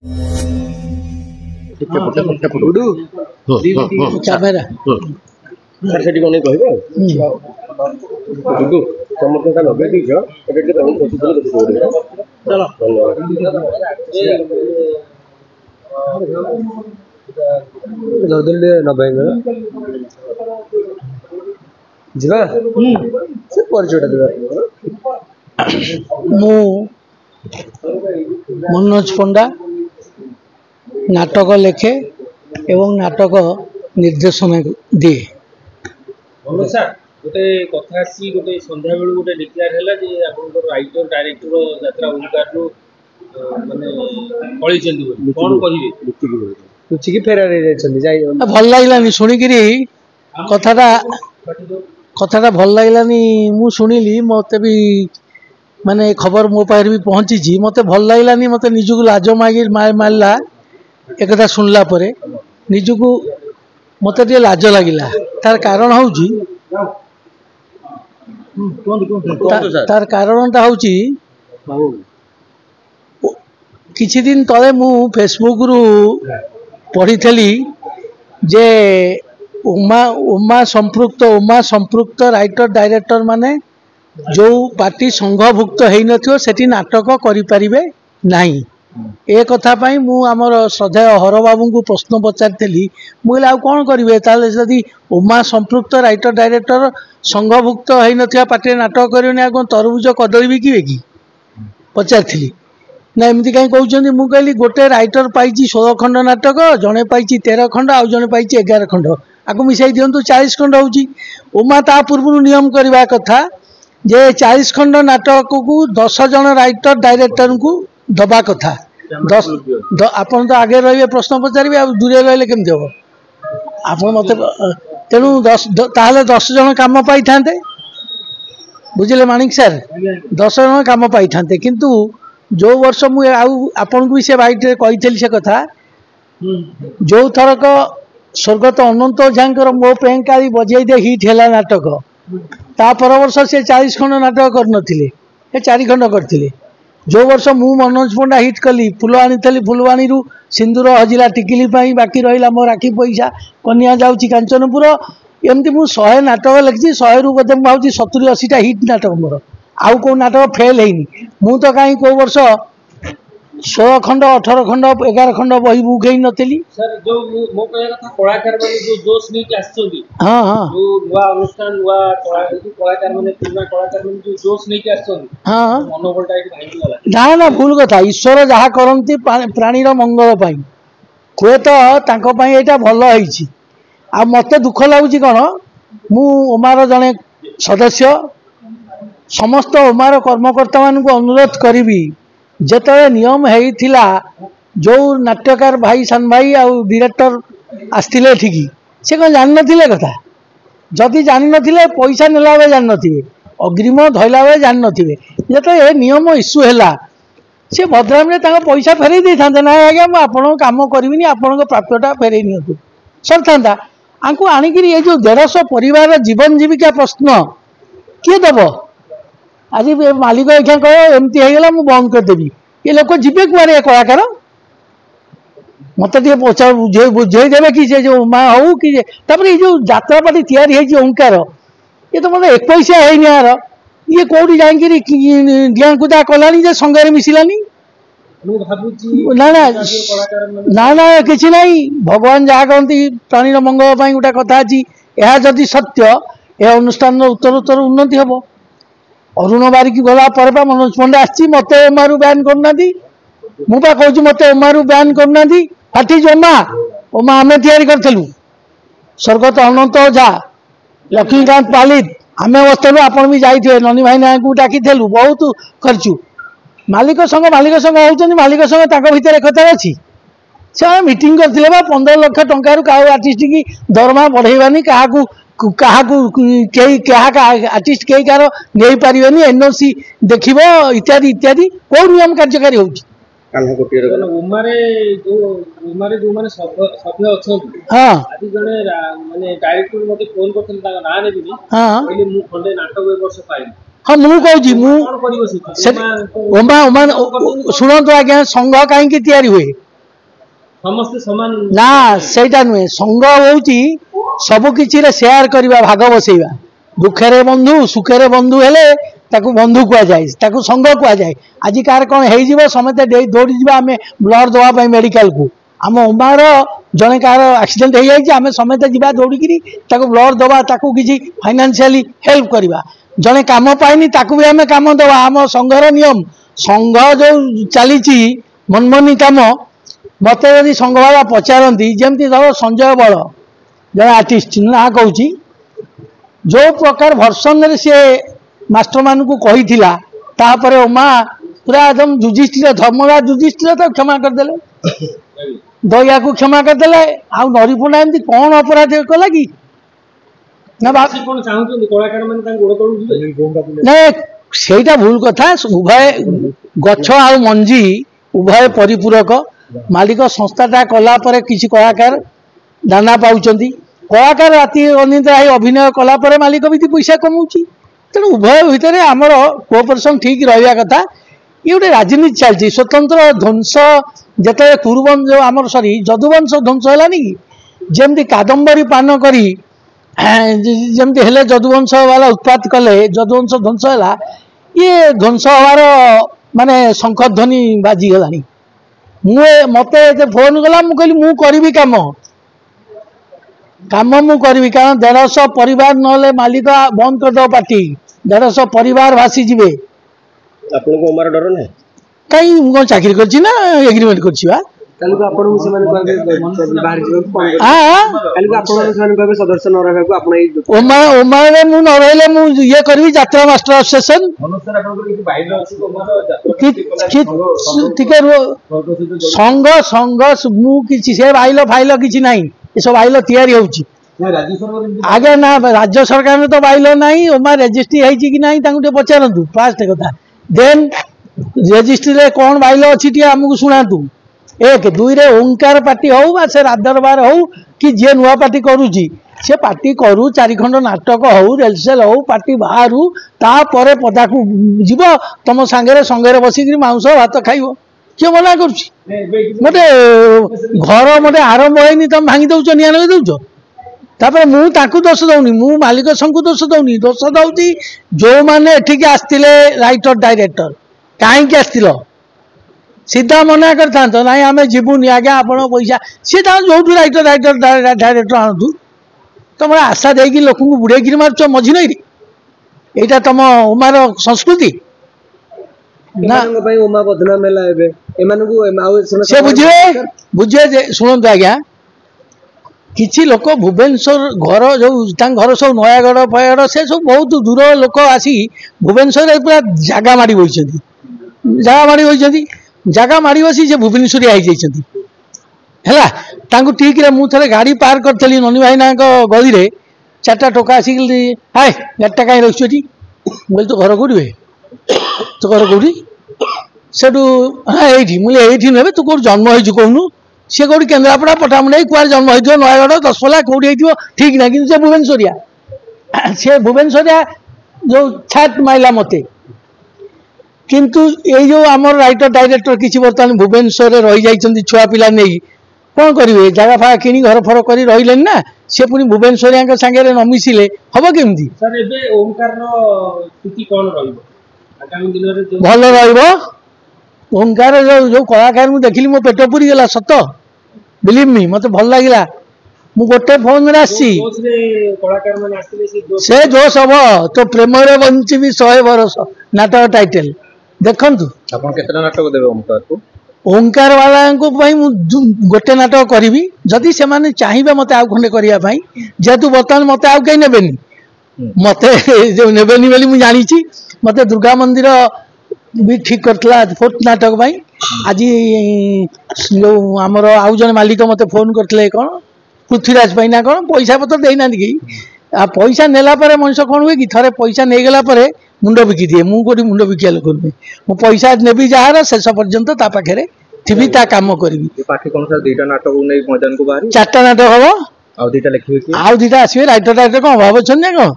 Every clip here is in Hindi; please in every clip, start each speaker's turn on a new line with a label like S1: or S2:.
S1: कैमेरा
S2: सर सेठी कोने कहबे दुडू समर्थन लगे दीज एटा के तम पछिले देखो चलो धन्यवाद नबे जीवा से परिचय देबा
S1: मु मनोज पंडा नाटक लेखे एवं नाटक निर्देशन दिए।
S3: सर गोटे कथा आसी गोटे संध्या बेलू गोटे डिक्लेयर हैला जे आपन राइटर डायरेक्टर यात्रा ओंकार रो माने पळी चंदी बोली कोन कहिबे
S2: कुछ की फेरा रे चंदी जाई
S1: भल लागलानी सुनी किरी कथाटा भल लागलानी मु सुनिली मते भी माने खबर मो पार भी पहुंची जी मते भल लागलानी मते निजुक लाज मारला एक कथा सुनला परे निजुक मते टे लाज लागिला तार कारण होउची तार कारणटा होउची किछि दिन तले मु फेसबुक रु पढ़ी थली जे उमा संपृक्त राइटर डायरेक्टर माने जो पार्टी संघभुक्त होई नथियो सेठी नाटक करि परिबे नाही। ए कथा पाई मु आमर श्रद्धेय हर बाबू को प्रश्न पचारि मुझे आउ कौन करेंगे ताले जदि उमा संपृक्त राइटर डायरेक्टर संघभुक्त होई नथिया पार्टी नाटक करेनि आ कोन तरबुज कदली बिकिबे कि पचारि ना एमती कहीं कहते मुझे कहली गोटे राइटर पाई 16 खंड नाटक जड़े पाई 13 खंड आउ जड़े पाई 11 खंड आपको मिसाई दिंतु 40 खंड होची। उमा ता पूर्व नियम करवा कथा जे 40 खंड नाटक को 10 जन राइटर डायरेक्टर को दबा कथा 10 आपन तो आगे रहिए प्रश्न पचारे आ दूरे रहिले केमती हो आप मत तेणु 10 जन काम पाई थांते बुझिले माणिक सर 10 जन काम पाई थांते किंतु जो वर्ष मुझे आपन को भी से भाई कही से कथा जो थरक स्वर्गत अनंत झांकर मो पेंकाली बजे दे हिट है नाटक ता पर वर्ष से 40 खंड नाटक करनथिले 4 खंड करथिले। जो वर्ष मु मनोज पंडा हिट कली फुल आनी फुलवाणी रु सिंदूर हजिला टिकिली बाकी रहा मो राखी पैसा कन्या जाऊँगी कांचनपुर एमती मु 100 नाटक लिखी 100 रु बोधे भावी 70-80 हिट नाटक मोर आउ को नाटक फेल है मु तो कहीं को वर्ष 16 खंड 18 खंड 11 खंड बही बुक ही नथिली
S3: सर जो मो कहया कथा कलाकार माने जो जोश नहीं के आछोंदी
S1: हां हां
S3: जो नुवा अनुष्ठान नुवा कलाकार माने पुराना कलाकार माने जो जोश नहीं के आछोंदी
S1: हां
S3: मनोबलटा एक भाई गला
S1: ना ना भूल कथा ईश्वर जहा करंती प्राणीर मंगल पाई हुए तो तांको पाई एटा भलो होईची आ मते दुख लागुची कोन मु उमार जने सदस्य समस्त उमार कर्मकर्ता मान को अनुरोध करी जेते नियम होइथिला जो नाट्यकार भाई सान भाई आ डायरेक्टर आस्तिले ठीक से कौन जान नथिले कथा जदि जान नथिले पैसा नेला बे जान नथिबे अग्रिम धइला बे जान नथिबे जेते ए नियम इश्यू हैला से भद्राम रे ताका पैसा फेरै दै थांते ना आज्ञा मु आपन काम करबिनी आपन को प्राप्यटा फेरै नियतु सर थांता आंकु आनिकिरी ए जो 150 परिवार जीवन जीविका प्रश्न किए दबो आज मालिक एखा कह एमती होगा मुझे बंद करदेवी ये लोक जीवे कुआरे कलाकार मत पचार बुझेदेवे कि जो माँ हूँ कि ये जो यात्रा पार्टी तैयारी ओंकार ये तो मतलब 1 पैसा है यार ये कौटी जाकि डिया कुदा कला संगे मिसिलानी ना ना ना ना कि ना भगवान जहाँ कहती प्राणीर मंगल गोटे कथा अच्छी यह जदि सत्य यह अनुष्ठान उत्तर उन्नति हम अरुण बारिक गला पर मनोज पंडा आसी मत ओमारू बैन करना मुझे कहूँ मत ओमारू बैन करना फाटी ओमा ओमा आम तैयारी स्वर्गत अनंत ओझा लक्ष्मीकांत पालित आम बसलु आपड़ भी जाइए ननी भाई ना को डाकी बहुत करचु मालिक संग होती मालिक संग भितर कथा अच्छी से मीटिंग करते 15 लाख टंकार क्या आर्टिस्ट की दरमा बढ़ेबानी क्या आर्टिस्ट कई कार नहीं पारे एनओसी देख इत्यादि इत्यादि कौ नियम कार्यकारी हो हाँ मुझे शुणु आज्ञा संघ कहीं हुए
S3: ସମସ୍ତେ ସମାନ
S1: ନା ସେଇଟା ନୁହେଁ ସଂघ ହଉଛି ସବୁ କିଛିରେ ସେୟାର କରିବା ଭାଗ ବସେଇବା ଦୁଃଖରେ ବନ୍ଧୁ ସୁଖରେ ବନ୍ଧୁ ହେଲେ ତାକୁ ବନ୍ଧୁ କୁହାଯାଏ ତାକୁ ସଂଘ କୁହାଯାଏ ଆଜି କାହାର କ'ଣ ହେଇଯିବ ସମସ୍ତେ ଦୌଡ଼ି ଯିବା ଆମେ ବ୍ଲଡ୍ ଦେବା ପାଇଁ ମେଡିକାଲକୁ ଆମ ଉମାର ଜଣେ କାହାର ଆକ୍ସିଡେଣ୍ଟ ହେଇଯାଇଛି ଆମେ ସମସ୍ତେ ଯିବା ଦୌଡ଼ିକିରି ତାକୁ ବ୍ଲଡ୍ ଦେବା ତାକୁ କିଛି ଫାଇନାନ୍ସିଆଲି ହେଲ୍ପ କରିବା ଜଣେ କାମ ପାଇନି ତାକୁ ବି ଆମେ କାମ ଦେବା ଆମ ସଂଘର ନିୟମ ସଂଘ ଯୋଉ ଚାଲିଛି ମନମନି କାମ ମତେ ଯଦି ସଂଘ ବାଲା ପଚାରନ୍ତି ଯେମିତି ଧର ସଞ୍ଜୟ ବଳ ଜଣେ ଆର୍ଟିଷ୍ଟ ନା କହୁଛି ଯୋଉ ପ୍ରକାର ଭର୍ସନରେ ସିଏ ମାଷ୍ଟର ମାନଙ୍କୁ କହିଥିଲା ତାପରେ ଉମା ପୁରା ଏକଦମ ଯୁଧିଷ୍ଠିର ଧର୍ମରାଜ ଯୁଧିଷ୍ଠିର ତ କ୍ଷମା କରିଦେଲେ ଦୟାକୁ କ୍ଷମା କରିଦେଲେ ଆଉ ନରିପଣ୍ଡା ଏମିତି କ'ଣ ଅପରାଧ କଲା କି ନା
S3: କ'ଣ ଚାହୁଁଛନ୍ତି କଳାକାର ମାନେ ତାଙ୍କ ଗୋଡ଼ ତଳକୁ ଯିବେ
S1: ନା ସେଇଟା ଭୁଲ କଥା ଉଭୟ ଗଛ ଆଉ ମଞ୍ଜି ଉଭୟ ପରିପୂରକ ମାଲିକ ସଂସ୍ଥାଟା କଲା ପରେ କିଛି କଳାକାର ଦାନା ପାଉଛନ୍ତି କଳାକାର ରାତି ଅନିଦ୍ରା ହେଇ ଅଭିନୟ କଲା ପରେ ମାଲିକ ବି ପଇସା କମାଉଛି ତେଣୁ ଉଭୟ ଭିତରେ ଆମର କୋଅପରେସନ୍ ଠିକ୍ ରହିବା କଥା ଇଏ ଗୋଟେ ରାଜନୀତି ଚାଲିଛି ସ୍ୱତନ୍ତ୍ର ଧ୍ୱଂସ ଯେତେବେଳେ କୁରୁବଂଶ ଆମର ଯଦୁବଂଶ ଧ୍ୱଂସ ହେଲାନି କି ଯେମିତି କାଦମ୍ବରୀ ପାନ କରି ଯେମିତି ହେଲେ ଯଦୁବଂଶ ବାଲା ଉତ୍ପାତ କଲେ ଯଦୁବଂଶ ଧ୍ୱଂସ ହେଲା ଇଏ ଧ୍ୱଂସ ହେବାର ମାନେ ଶଙ୍ଖଧ୍ୱନି ବାଜିଗଲାଣି ମତେ ଫୋନ୍ କଲା ମୁଁ କହିଲି ମୁଁ କରିବି କାମ ମୁଁ କରିବି କାରଣ 150 ପରିବାର ନହେଲେ ମାଲିକ ବନ୍ଦ କରିଦେବ ପାର୍ଟି 150 ପରିବାର ଭାସିଯିବେ
S2: ଆପଣଙ୍କୁ ଉମାର ଡର ନାହିଁ
S1: କାହିଁ ମୁଁ କ'ଣ ଚାକିରି କରିଛି ନା ଏଗ୍ରିମେଣ୍ଟ କରିଛି ବା ଓମାରେ ମୁଁ ନ ରହିଲେ ମୁଁ ଇଏ କରିବି ଯାତ୍ରା ମାଷ୍ଟର ଆସୋସିଏସନ ଟିକେ ସଂଘ ମୁଁ କିଛି ସେ ବାଇଲ ଫାଇଲ କିଛି ନାହିଁ ଏସବୁ ବାଇଲ ତିଆରି ହଉଛି ଆଜ୍ଞା ନା ରାଜ୍ୟ ସରକାର ତ ବାଇଲ ନାହିଁ ଓମା ରେଜିଷ୍ଟ୍ରି ହେଇଛି କି ନାହିଁ ତାଙ୍କୁ ଟିକେ ପଚାରନ୍ତୁ ଫାଷ୍ଟ କଥା ଦେନ୍ ରେଜିଷ୍ଟ୍ରିରେ କ'ଣ ବାଇଲ ଅଛି ଟିକେ ଆମକୁ ଶୁଣାନ୍ତୁ 1 2ରେ ଓଙ୍କାର ପାର୍ଟି ହଉ ବା ସେ ରାଜଦରବାର ହଉ କି ଯିଏ ନୂଆ ପାର୍ଟି କରୁଛି ସେ ପାର୍ଟି କରୁ 4 ଖଣ୍ଡ ନାଟକ ହଉ ରେଲସେଲ ହଉ ପାର୍ଟି ବାହାରୁ ତାପରେ ପଦାକୁ ଯିବ ତମ ସଙ୍ଗରେ ବସିକିରି ମାଉଁସ ଭାତ ଖାଇବ କିଏ ମନା କରୁଛି ମତେ ଘର ମତେ ଆରମ୍ଭ ହେଇନି ତମେ ଭାଙ୍ଗି ଦଉଛ ନିଆଁ ଲଗେଇ ଦଉଛ ତାପରେ ମୁଁ ତାଙ୍କୁ ଦୋଷ ଦଉନି ମୁଁ ମାଲିକ ସଂଘକୁ ଦୋଷ ଦଉନି ଦୋଷ ଦଉଛି ଯୋଉମାନେ ଏଠିକି ଆସିଥିଲେ ରାଇଟର ଡାଇରେକ୍ଟର କାହିଁକି ଆସିଥିଲ सीधा मना करता ना आम जीवुनि आज्ञा आप पैसा सी जो राइटर डायरेक्टर आणु तुम आशा देकी लोक बुड़े मार्च मझी नई यहाँ तुम उमार संस्कृति से बुझे बुझे शुणु आज्ञा किसी लोक भुवनेश्वर घर जो घर सब नयागढ़ फयागढ़ से सब बहुत दूर लोक आसी भुवनेश्वर पूरा जगह माड़ी बही जगह माड़ी बसी से भुवनेश्वरी आई है ठीक मुझे गाड़ी पार्क करी ननी भाईना गली में 4टा टोका आसिक हाय गाड़ीटा कहीं रखी बोल तो घर कौटी तो घर कौटी से हाँ ये मुझे नुहे तू कौट जन्म हो कहूनु सी कौटी केन्द्रापड़ा पटामुंडई कुआर जन्म हो नयागढ़ दशपल्ला कौटी ठीक ना कि भुवनेश्वरिया सी भुवनेश्वरिया जो छाट माइला मत किंतु ये जो आमर राइटर डायरेक्टर किसी बर्तमान भुवनेश्वर रही जाइए छुआ पिला नहीं कौन करेंगे जगह फागा कि घर फर कर रही ना सी पुणी भुवनेश्वरिया सागे न मिसिले हम केमती भल ओंकार जो कलाकार मुझे देखिली मो पेट पूरी गला सत बिलीव मी मत भल लगे मु गोटे फोन में आसी से जोश हम तो प्रेम बंची 100 बरस नाटक टाइटल देखु
S2: नाटक देवे
S1: ओंकार वाला गोटे नाटक करी जदि से माने चाहिए मत आउ खंडे करने जेहेतु बर्तमान मत आउ कहीं नेबेनी मत जो नेबेनी बोली मुझे जानी मत दुर्गा मंदिर भी ठीक करता 4th नाटक आज जो आमर आउ जन मालिक मत फोन करते कौन पृथ्वीराज ना कौन पैसा पतर देना कि पैसा नेला मनुष्य कौन हुए कि थे पैसा नहीं गला मुंड बिकी दिए मुझे मुंड बिकिया लोक मु पैसा नेबी जार शेष पर्यंत पाखे थी कम करी 4टा नाटक हम आउ 2टा आसवे राइटर डायरेक्टर कौन अभाव अच्छा कौन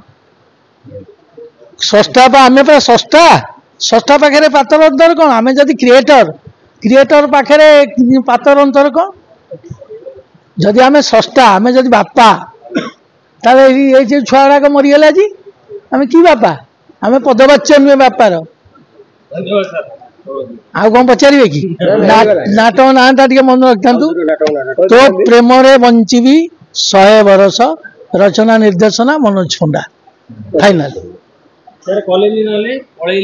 S1: सस्ता आम पे सस्ता पाखे पातर अंतर कौन आम जब क्रिएटर पाखे पातर अंतर कौन जदि आम षष्टा आम जदि बापा ताले ये छुआ गुड़ाक मरीगले आज आम कि बापा आम पदवाच्य नुहे बापार
S3: धन्यवाद सर।
S1: आउ कौन पचारे कि नाटक नाटा टे मन रखता तो प्रेम रे बंचीबी 100 बरस रचना निर्देशना मनोज पंडा फाइनाल
S3: सर कॉलेज ना पड़े